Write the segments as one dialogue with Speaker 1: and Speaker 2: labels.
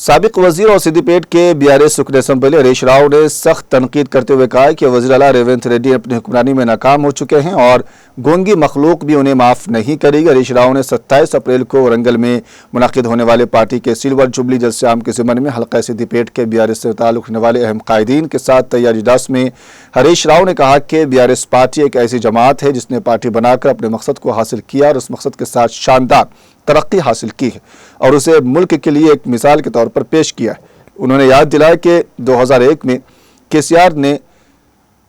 Speaker 1: साबिक वजीर और सिद्दीपेट के बीआरएस रुकन असम्बली हरीश राव ने सख्त तनकीद करते हुए कहा कि वज़ीर आला रेवंत रेड्डी अपनी हुक्मरानी में नाकाम हो चुके हैं और गोंगी मखलूक भी उन्हें माफ़ नहीं करेगी। हरीश राव ने 27 अप्रैल को वरंगल में मुनाकिद होने वाले पार्टी के सिल्वर जुबली जलसे आम के ज़िम्मन में हल्का सिद्दीपेट के बीआरएस से ताल्लुक़ रखने वाले अहम कायदीन के साथ तैयारी इजलास में हरीश राव ने कहा कि बीआरएस पार्टी एक ऐसी जमात है जिसने पार्टी बनाकर अपने मकसद को हासिल किया और उस मकसद के साथ शानदार तरक्की हासिल की है और उसे मुल्क के लिए एक मिसाल के तौर पर पेश किया है। उन्होंने याद दिलाया कि 2001 में केसीआर ने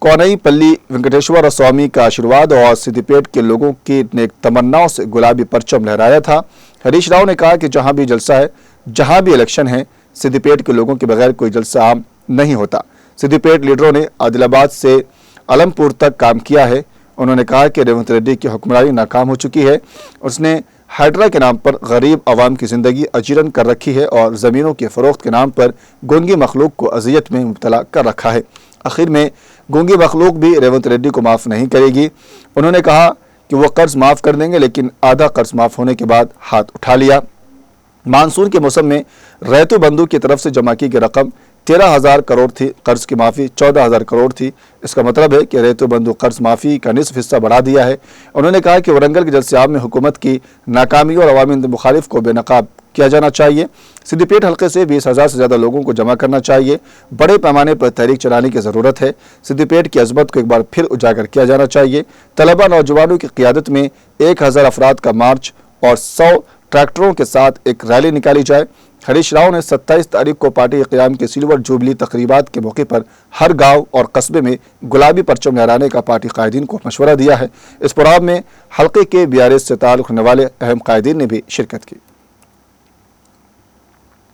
Speaker 1: कोनईपल्ली वेंकटेश्वर स्वामी का आशीर्वाद और सिद्दीपेट के लोगों की नेक तमन्नाओं से गुलाबी परचम लहराया था। हरीश राव ने कहा कि जहां भी जलसा है, जहां भी इलेक्शन है, सिद्दीपेट के लोगों के बगैर कोई जलसा आम नहीं होता। सिद्दीपेट लीडरों ने आदिलाबाद से अलमपुर तक काम किया है। उन्होंने कहा कि रेवंत रेड्डी की हुक्मरानी नाकाम हो चुकी है। उसने हाइड्रा के नाम पर गरीब आवाम की ज़िंदगी अजीरन कर रखी है और ज़मीनों के फ़रोख्त के नाम पर गोंगी मखलूक को अजियत में मुब्तला कर रखा है। आखिर में गोंगी मखलूक भी रेवंत रेड्डी को माफ़ नहीं करेगी। उन्होंने कहा कि वो कर्ज माफ़ कर देंगे, लेकिन आधा कर्ज माफ़ होने के बाद हाथ उठा लिया। मानसून के मौसम में रैतु बंधु की तरफ से जमा की गई रकम 13,000 करोड़ थी, कर्ज की माफ़ी 14,000 करोड़ थी। इसका मतलब है कि रैतु बंधु कर्ज माफ़ी का निसफ हिस्सा बढ़ा दिया है। उन्होंने कहा कि वरंगल के जलसे आम में हुकूमत की नाकामी और अवामी मुखालिफ को बेनकाब किया जाना चाहिए। सिद्दीपेट हल्के से 20,000 से ज़्यादा लोगों को जमा करना चाहिए। बड़े पैमाने पर तहरीक चलाने की ज़रूरत है। सिद्दीपेट की अजमत को एक बार फिर उजागर किया जाना चाहिए। तलबा नौजवानों की क़ियादत में 1,000 अफराद का मार्च और 100 ट्रैक्टरों के साथ एक रैली निकाली जाए। हरीश राव ने 27 तारीख को पार्टी के क़याम के सिल्वर जुबली तकरीबात के मौके पर हर गांव और कस्बे में गुलाबी परचम लहराने का पार्टी कायदीन को मशवरा दिया है। इस प्रोग्राम में हल्के के बीआरएस से ताल्लुक़ रखने वाले अहम कायदीन ने भी शिरकत की।